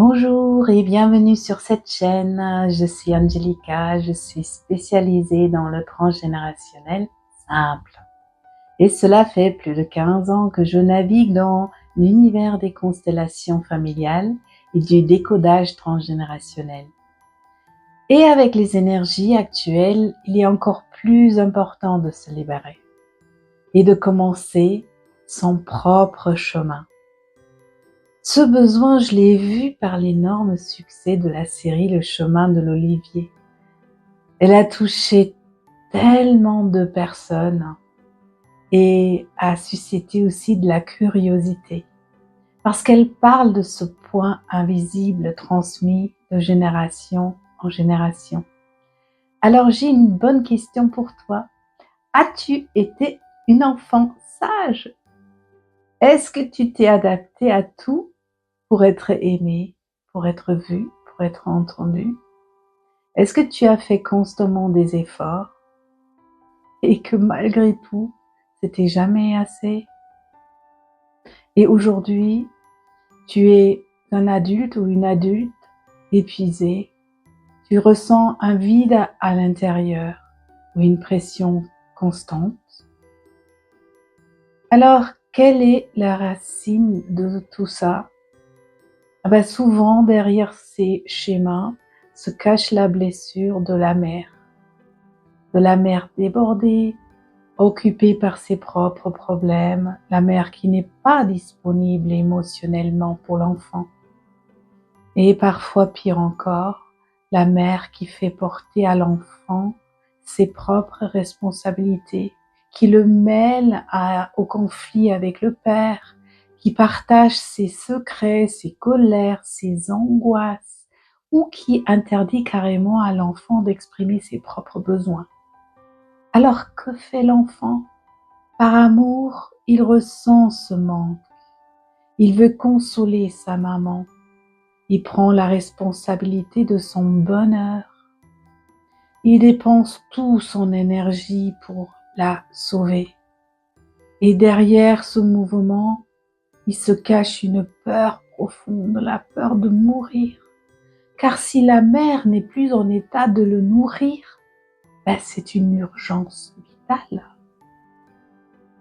Bonjour et bienvenue sur cette chaîne. Je suis Angelica, je suis spécialisée dans le transgénérationnel simple. Et cela fait plus de 15 ans que je navigue dans l'univers des constellations familiales et du décodage transgénérationnel. Et avec les énergies actuelles, il est encore plus important de se libérer et de commencer son propre chemin. Ce besoin, je l'ai vu par l'énorme succès de la série Le chemin de l'Olivier. Elle a touché tellement de personnes et a suscité aussi de la curiosité parce qu'elle parle de ce point invisible transmis de génération en génération. Alors j'ai une bonne question pour toi. As-tu été une enfant sage? Est-ce que tu t'es adapté à tout pour être aimé, pour être vu, pour être entendu? Est-ce que tu as fait constamment des efforts et que malgré tout, c'était jamais assez? Et aujourd'hui, tu es un adulte ou une adulte épuisé, tu ressens un vide à l'intérieur ou une pression constante. Alors, quelle est la racine de tout ça? Souvent, derrière ces schémas se cache la blessure de la mère débordée, occupée par ses propres problèmes, la mère qui n'est pas disponible émotionnellement pour l'enfant. Et parfois, pire encore, la mère qui fait porter à l'enfant ses propres responsabilités, qui le mêle au conflit avec le père, qui partage ses secrets, ses colères, ses angoisses, ou qui interdit carrément à l'enfant d'exprimer ses propres besoins. Alors que fait l'enfant? Par amour, il ressent ce manque. Il veut consoler sa maman. Il prend la responsabilité de son bonheur. Il dépense toute son énergie pour la sauver. Et derrière ce mouvement, il se cache une peur profonde, la peur de mourir. Car si la mère n'est plus en état de le nourrir, c'est une urgence vitale.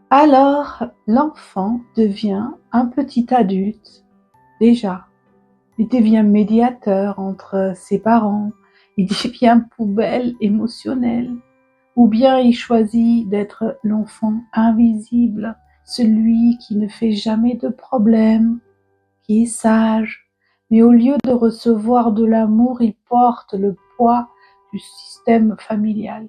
Alors, l'enfant devient un petit adulte, déjà. Il devient médiateur entre ses parents, il devient poubelle émotionnelle, ou bien il choisit d'être l'enfant invisible, celui qui ne fait jamais de problème, qui est sage, mais au lieu de recevoir de l'amour, il porte le poids du système familial.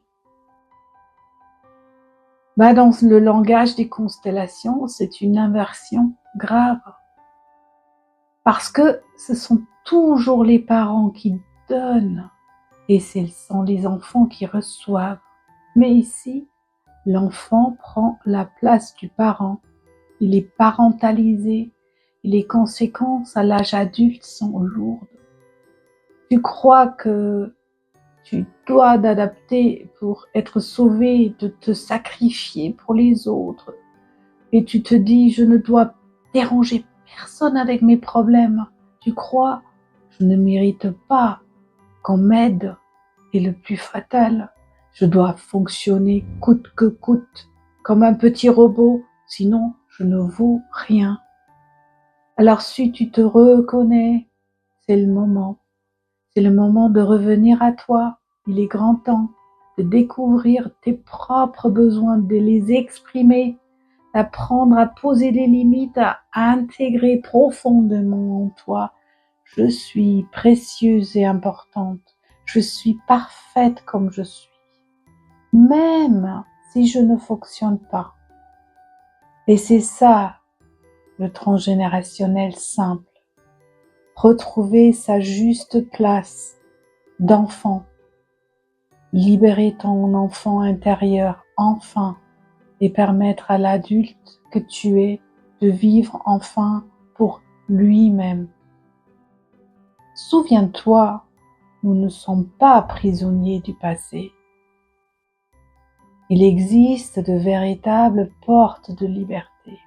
Dans le langage des constellations, c'est une inversion grave. Parce que ce sont toujours les parents qui donnent et ce sont les enfants qui reçoivent. Mais ici, l'enfant prend la place du parent. Il est parentalisé et les conséquences à l'âge adulte sont lourdes. Tu crois que tu dois t'adapter pour être sauvé, de te sacrifier pour les autres. Et tu te dis, je ne dois déranger personne avec mes problèmes. Tu crois, je ne mérite pas qu'on m'aide. Et le plus fatal, je dois fonctionner coûte que coûte, comme un petit robot, sinon je ne vaux rien. Alors si tu te reconnais, c'est le moment. C'est le moment de revenir à toi. Il est grand temps de découvrir tes propres besoins, de les exprimer, d'apprendre à poser des limites, à intégrer profondément en toi. Je suis précieuse et importante. Je suis parfaite comme je suis. Même si je ne fonctionne pas. Et c'est ça, le transgénérationnel simple. Retrouver sa juste place d'enfant. Libérer ton enfant intérieur enfin et permettre à l'adulte que tu es de vivre enfin pour lui-même. Souviens-toi, nous ne sommes pas prisonniers du passé. Il existe de véritables portes de liberté.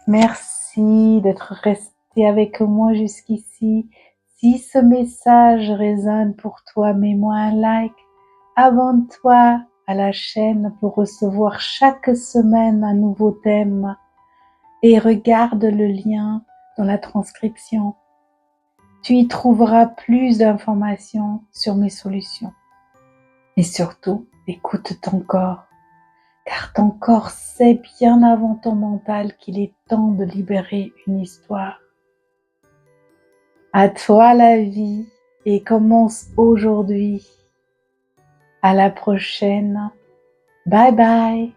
Merci d'être resté resté avec moi jusqu'ici. Si ce message résonne pour toi, mets-moi un like. Abonne-toi à la chaîne pour recevoir chaque semaine un nouveau thème et regarde le lien dans la transcription. Tu y trouveras plus d'informations sur mes solutions. Et surtout, écoute ton corps, car ton corps sait bien avant ton mental qu'il est temps de libérer une histoire. À toi la vie et commence aujourd'hui. À la prochaine. Bye bye.